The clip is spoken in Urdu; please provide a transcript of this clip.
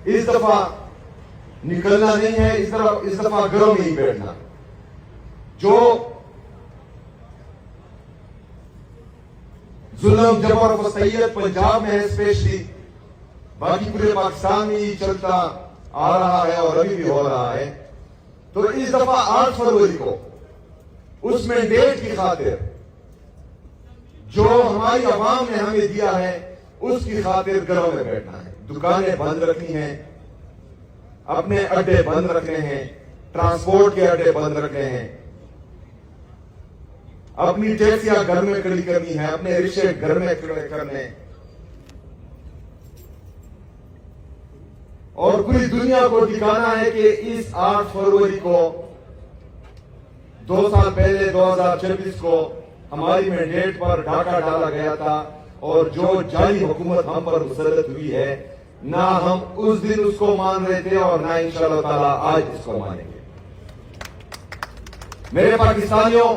اس دفعہ نکلنا نہیں ہے، اس دفعہ گھروں میں ہی بیٹھنا. جو ظلم جبر و تشدد پنجاب میں ہے اسپیشلی، باقی پورے پاکستان میں ہی چلتا آ رہا ہے اور ابھی بھی ہو رہا ہے. تو اس دفعہ 8 فروری کو اس مینڈیٹ کی خاطر جو ہماری عوام نے ہمیں دیا ہے اس کی خاطر گھروں میں بیٹھنا ہے. دکانیں بند رکھنی ہیں، اپنے اڈے بند رکھنے ہیں، ٹرانسپورٹ کے اڈے بند رکھنے ہیں، اپنی ٹیکسیاں گھر میں کھڑی کرنی ہے، اپنے رکشے گھر میں کھڑے کرنے، اور پوری دنیا کو دکھانا ہے کہ اس 8 فروری کو 2 سال پہلے 2026 کو ہماری مینڈیٹ پر ڈاکہ ڈالا گیا تھا، اور جو جعلی حکومت ہم پر مسلط ہوئی ہے، نہ ہم اس دن اس کو مان رہے تھے اور نہ انشاءاللہ تعالی آج اس کو مانیں گے. میرے پاکستانیوں،